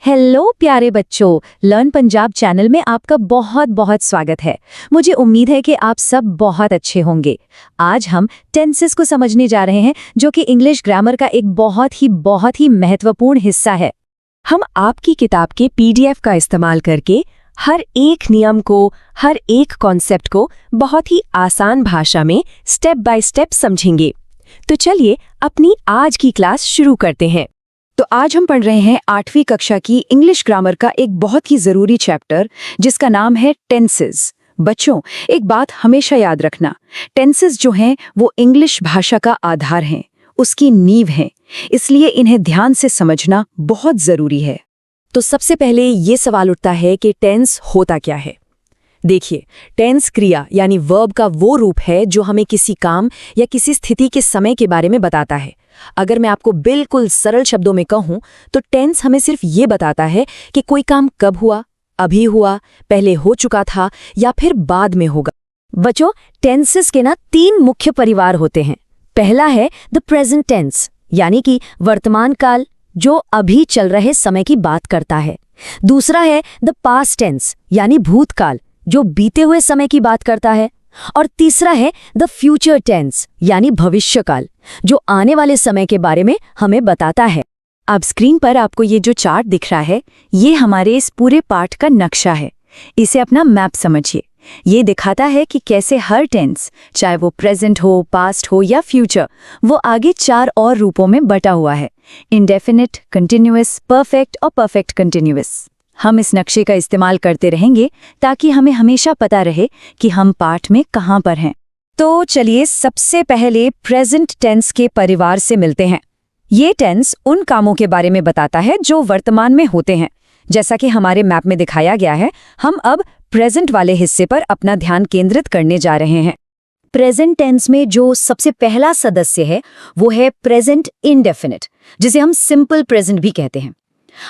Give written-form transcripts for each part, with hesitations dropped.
Hello प्यारे बच्चों, learn Punjab channel में आपका बहुत बहुत स्वागत है। मुझे उम्मीद है कि आप सब बहुत अच्छे होंगे। आज हम टेंसेस को समझने जा रहे हैं, जो कि इंग्लिश ग्रामर का एक बहुत ही महत्वपूर्ण हिस्सा है। हम आपकी किताब के पीडीएफ का इस्तेमाल करके हर एक नियम को, हर एक कॉन्सेप्ट को बहुत ही आसान भाषा में स्टेप बाय स्टेप समझेंगे। तो चलिए अपनी आज की क्लास शुरू करते हैं। तो आज हम पढ़ रहे हैं 8वीं कक्षा की इंग्लिश ग्रामर का एक बहुत ही जरूरी चैप्टर, जिसका नाम है टेंसेस। बच्चों, एक बात हमेशा याद रखना, टेंसेस जो हैं वो इंग्लिश भाषा का आधार हैं, उसकी नींव हैं, इसलिए इन्हें ध्यान से समझना बहुत जरूरी है। तो सबसे पहले ये सवाल उठता है कि टेंस होता क्या है। देखिए, टेंस क्रिया यानी वर्ब का वो रूप है जो हमें किसी काम या किसी स्थिति के समय के बारे में बताता है। अगर मैं आपको बिल्कुल सरल शब्दों में कहूं तो टेंस हमें सिर्फ ये बताता है कि कोई काम कब हुआ, अभी हुआ, पहले हो चुका था या फिर बाद में होगा। बच्चों, टेंसेस के 3 मुख्य परिवार होते हैं। पहला है द प्रेजेंट टेंस, यानी कि वर्तमान काल, जो अभी चल रहे समय की बात करता है। दूसरा है द पास्ट टेंस, यानी भूतकाल, जो बीते हुए समय की बात करता है। और तीसरा है द फ्यूचर टेंस, यानी भविष्यकाल, जो आने वाले समय के बारे में हमें बताता है। अब स्क्रीन पर आपको ये जो चार्ट दिख रहा है, ये हमारे इस पूरे पाठ का नक्शा है। इसे अपना मैप समझिए। ये दिखाता है कि कैसे हर टेंस, चाहे वो प्रेजेंट हो, पास्ट हो या फ्यूचर, वो आगे 4 और रूपों में बटा हुआ है: इंडेफिनिट, कंटिन्यूअस, परफेक्ट और परफेक्ट कंटिन्यूअस। हम इस नक्शे का इस्तेमाल करते रहेंगे ताकि हमें हमेशा पता रहे कि हम पाठ में कहाँ पर हैं। तो चलिए सबसे पहले प्रेजेंट टेंस के परिवार से मिलते हैं। ये टेंस उन कामों के बारे में बताता है जो वर्तमान में होते हैं। जैसा कि हमारे मैप में दिखाया गया है, हम अब प्रेजेंट वाले हिस्से पर अपना ध्यान केंद्रित करने जा रहे हैं। प्रेजेंट टेंस में जो सबसे पहला सदस्य है वो है प्रेजेंट इंडेफिनिट, जिसे हम सिंपल प्रेजेंट भी कहते हैं।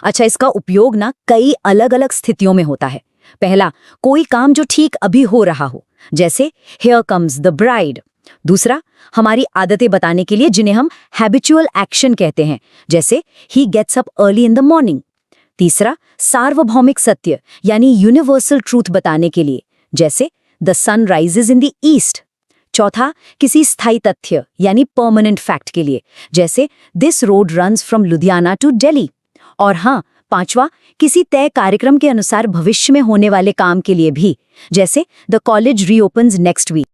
अच्छा, इसका उपयोग कई अलग अलग स्थितियों में होता है। पहला, कोई काम जो ठीक अभी हो रहा हो, जैसे हियर कम्स द ब्राइड। दूसरा, हमारी आदतें बताने के लिए, जिन्हें हम हैबिचुअल एक्शन कहते हैं, जैसे ही gets up early in the morning. तीसरा, सार्वभौमिक सत्य यानी यूनिवर्सल ट्रूथ बताने के लिए, जैसे the sun rises in the east. चौथा, किसी स्थायी तथ्य यानी परमानेंट फैक्ट के लिए, जैसे this road runs from Ludhiana to Delhi. और हाँ, पांचवा, किसी तय कार्यक्रम के अनुसार भविष्य में होने वाले काम के लिए भी, जैसे द कॉलेज रीओपन्स नेक्स्ट वीक।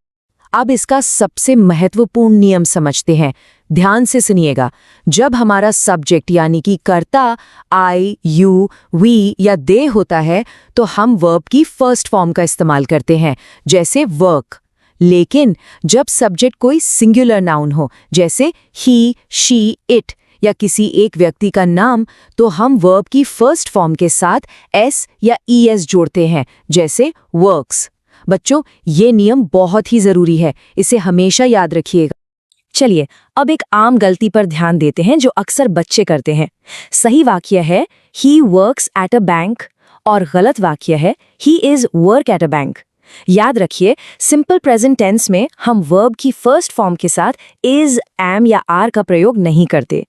अब इसका सबसे महत्वपूर्ण नियम समझते हैं। ध्यान से सुनिएगा। जब हमारा सब्जेक्ट यानी कि कर्ता आई, यू, वी या दे होता है, तो हम वर्ब की फर्स्ट फॉर्म का इस्तेमाल करते हैं, जैसे वर्क। लेकिन जब सब्जेक्ट कोई सिंगुलर नाउन हो, जैसे ही, शी, इट या किसी एक व्यक्ति का नाम, तो हम वर्ब की फर्स्ट फॉर्म के साथ एस या ईएस जोड़ते हैं, जैसे वर्क्स। बच्चों, ये नियम बहुत ही जरूरी है, इसे हमेशा याद रखिएगा। चलिए अब एक आम गलती पर ध्यान देते हैं जो अक्सर बच्चे करते हैं। सही वाक्य है he works at a bank और गलत वाक्य है he is work at a bank. याद रखिए, सिंपल प्रेजेंट टेंस में हम वर्ब की फर्स्ट फॉर्म के साथ इज, एम या आर का प्रयोग नहीं करते।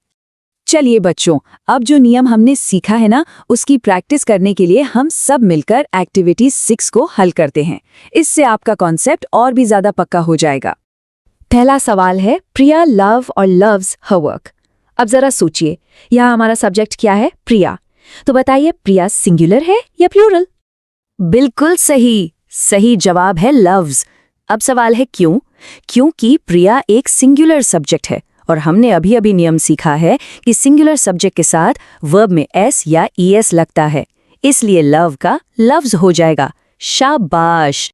चलिए बच्चों, अब जो नियम हमने सीखा है उसकी प्रैक्टिस करने के लिए हम सब मिलकर एक्टिविटी 6 को हल करते हैं। इससे आपका कॉन्सेप्ट और भी ज्यादा पक्का हो जाएगा। पहला सवाल है, प्रिया लव और लव्स हर वर्क। अब जरा सोचिए, यहाँ हमारा सब्जेक्ट क्या है? प्रिया। तो बताइए, प्रिया सिंगुलर है या प्लूरल? बिल्कुल सही, सही जवाब है लव्स। अब सवाल है क्यों? क्योंकि प्रिया एक सिंगुलर सब्जेक्ट है और हमने अभी अभी नियम सीखा है कि सिंगुलर सब्जेक्ट के साथ वर्ब में एस या ईएस लगता है, इसलिए लव का लव्स हो जाएगा। शाबाश,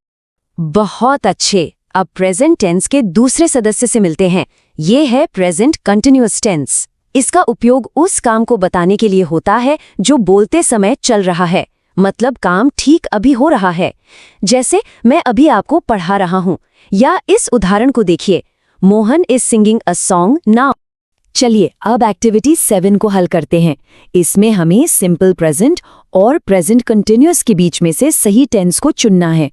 बहुत अच्छे। अब प्रेजेंट टेंस के दूसरे सदस्य से मिलते हैं। ये है प्रेजेंट कंटिन्यूअस टेंस। इसका उपयोग उस काम को बताने के लिए होता है जो बोलते समय चल रहा है, मतलब काम ठीक अभी हो रहा है। जैसे मैं अभी आपको पढ़ा रहा हूं, या इस उदाहरण को देखिए, Mohan is singing a song now. चलिए अब एक्टिविटी 7 को हल करते हैं। इसमें हमें सिंपल प्रेजेंट और प्रेजेंट कंटिन्यूअस के बीच में से सही टेंस को चुनना है।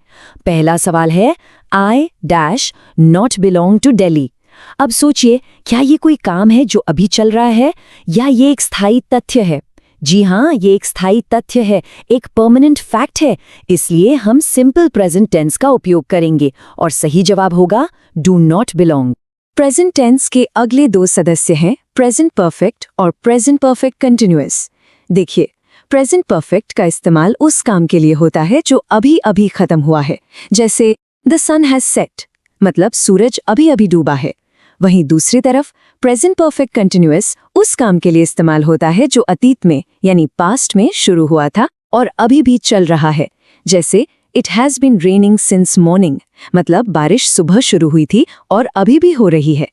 पहला सवाल है, I dash not belong to Delhi. अब सोचिए, क्या ये कोई काम है जो अभी चल रहा है या ये एक स्थायी तथ्य है? जी हाँ, ये एक स्थायी तथ्य है, एक परमानेंट फैक्ट है, इसलिए हम सिंपल प्रेजेंट टेंस का उपयोग करेंगे और सही जवाब होगा do not belong. Present tense के अगले दो सदस्य हैं प्रेजेंट परफेक्ट और प्रेजेंट परफेक्ट कंटिन्यूअस। देखिए, प्रेजेंट परफेक्ट का इस्तेमाल उस काम के लिए होता है जो अभी अभी खत्म हुआ है, जैसे द सन हैज सेट, मतलब सूरज अभी अभी डूबा है। वहीं दूसरी तरफ प्रेजेंट परफेक्ट कंटिन्यूअस उस काम के लिए इस्तेमाल होता है जो अतीत में यानी पास्ट में शुरू हुआ था और अभी भी चल रहा है, जैसे it has been raining since morning, मतलब बारिश सुबह शुरू हुई थी और अभी भी हो रही है।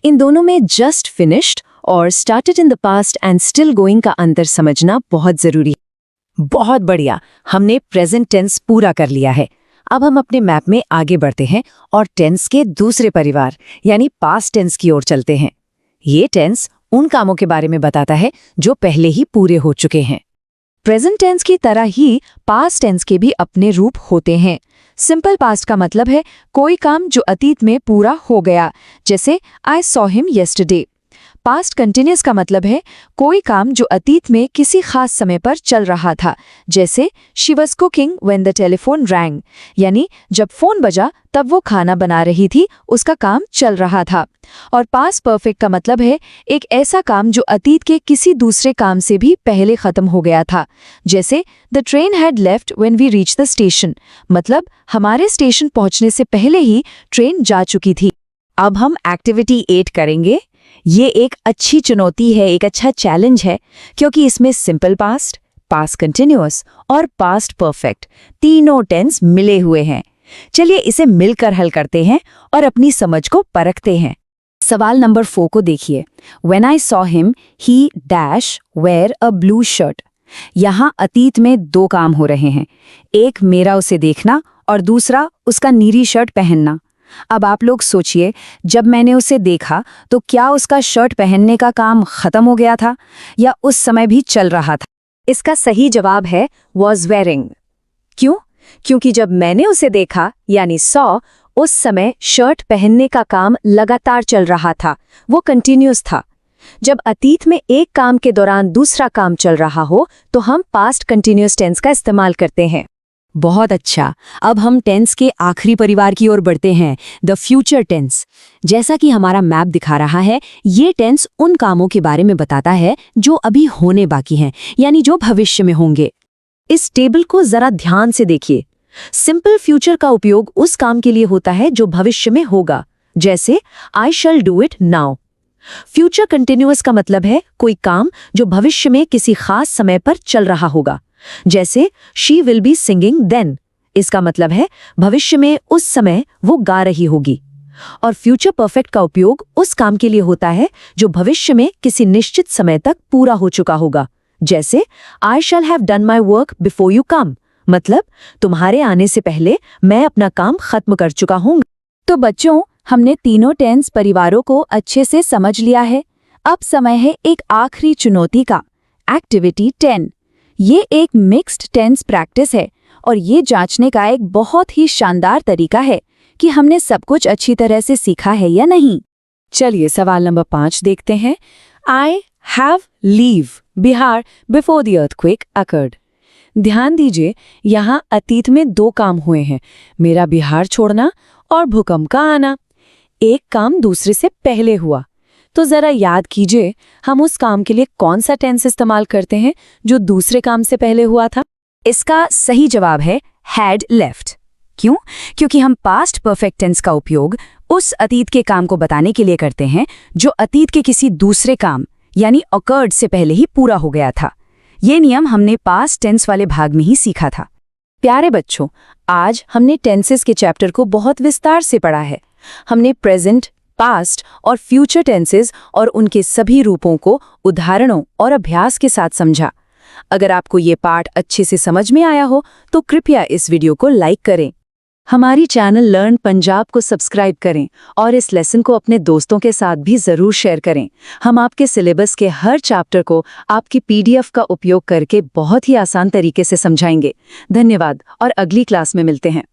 इन दोनों में जस्ट फिनिश्ड और started in the past and still going का अंतर समझना बहुत जरूरी है। बहुत बढ़िया, हमने प्रेजेंट टेंस पूरा कर लिया है। अब हम अपने मैप में आगे बढ़ते हैं और टेंस के दूसरे परिवार यानी पास्ट टेंस की ओर चलते हैं। ये टेंस उन कामों के बारे में बताता है जो पहले ही पूरे हो चुके हैं। प्रेजेंट टेंस की तरह ही पास्ट टेंस के भी अपने रूप होते हैं। सिंपल पास्ट का मतलब है कोई काम जो अतीत में पूरा हो गया, जैसे I saw him yesterday. Past continuous का मतलब है कोई काम जो अतीत में किसी खास समय पर चल रहा था, जैसे she was cooking when the telephone wrong, यानी जब फोन बजा तब वो खाना बना रही थी, उसका काम चल रहा था। और पास्ट परफेक्ट का मतलब है एक ऐसा काम जो अतीत के किसी दूसरे काम से भी पहले खत्म हो गया था, जैसे the train had left when we reach the station, मतलब हमारे स्टेशन पहुंचने से पहले ही ट्रेन जा चुकी थी। अब हम एक्टिविटी 8 करेंगे। ये एक अच्छी चुनौती है, एक अच्छा चैलेंज है, क्योंकि इसमें सिंपल पास्ट, पास्ट कंटिन्यूअस और पास्ट परफेक्ट तीनों टेंस मिले हुए हैं। चलिए इसे मिलकर हल करते हैं और अपनी समझ को परखते हैं। सवाल नंबर 4 को देखिए। When I saw him, he dash wear a blue shirt। यहाँ अतीत में 2 काम हो रहे हैं, एक मेरा उसे देखना और दूसरा उसका नीली शर्ट पहनना। अब आप लोग सोचिए, जब मैंने उसे देखा तो क्या उसका शर्ट पहनने का काम खत्म हो गया था या उस समय भी चल रहा था? इसका सही जवाब है was wearing। क्यों? क्योंकि जब मैंने उसे देखा यानी सॉ, उस समय शर्ट पहनने का काम लगातार चल रहा था, वो कंटिन्यूअस था। जब अतीत में एक काम के दौरान दूसरा काम चल रहा हो तो हम पास्ट कंटिन्यूअस टेंस का इस्तेमाल करते हैं। बहुत अच्छा, अब हम टेंस के आखिरी परिवार की ओर बढ़ते हैं, द फ्यूचर टेंस। जैसा कि हमारा मैप दिखा रहा है, ये टेंस उन कामों के बारे में बताता है जो अभी होने बाकी हैं, यानी जो भविष्य में होंगे। इस टेबल को जरा ध्यान से देखिए। सिंपल फ्यूचर का उपयोग उस काम के लिए होता है जो भविष्य में होगा, जैसे I shall do it now. Future continuous का मतलब है कोई काम जो भविष्य में किसी खास समय पर चल रहा होगा, जैसे she will be singing then. इसका मतलब है भविष्य में उस समय वो गा रही होगी। और फ्यूचर परफेक्ट का उपयोग उस काम के लिए होता है जो भविष्य में किसी निश्चित समय तक पूरा हो चुका होगा, जैसे I shall have done my work before you come, मतलब तुम्हारे आने से पहले मैं अपना काम खत्म कर चुका हूँ। तो बच्चों, हमने तीनों टेंस परिवारों को अच्छे से समझ लिया है। अब समय है एक आखिरी चुनौती का, एक्टिविटी 10। ये एक मिक्स्ड टेंस प्रैक्टिस है और ये जांचने का एक बहुत ही शानदार तरीका है कि हमने सब कुछ अच्छी तरह से सीखा है या नहीं। चलिए सवाल नंबर 5 देखते हैं। I have leave Bihar before the earthquake occurred. ध्यान दीजिए, यहाँ अतीत में 2 काम हुए हैं, मेरा बिहार छोड़ना और भूकंप का आना। एक काम दूसरे से पहले हुआ, तो जरा याद कीजिए हम उस काम के लिए कौन सा टेंस इस्तेमाल करते हैं जो दूसरे काम से पहले हुआ था। इसका सही जवाब है हैड लेफ्ट। क्यों? क्योंकि हम पास्ट परफेक्ट टेंस का उपयोग उस अतीत के काम को बताने के लिए करते हैं जो अतीत के किसी दूसरे काम यानी ऑकर्ड से पहले ही पूरा हो गया था। ये नियम हमने पास्ट टेंस वाले भाग में ही सीखा था। प्यारे बच्चों, आज हमने टेंसेस के चैप्टर को बहुत विस्तार से पढ़ा है। हमने प्रेजेंट, पास्ट और फ्यूचर टेंसेस और उनके सभी रूपों को उदाहरणों और अभ्यास के साथ समझा। अगर आपको ये पाठ अच्छे से समझ में आया हो तो कृपया इस वीडियो को लाइक करें, हमारी चैनल लर्न पंजाब को सब्सक्राइब करें और इस लेसन को अपने दोस्तों के साथ भी ज़रूर शेयर करें। हम आपके सिलेबस के हर चैप्टर को आपकी PDF का उपयोग करके बहुत ही आसान तरीके से समझाएंगे। धन्यवाद और अगली क्लास में मिलते हैं।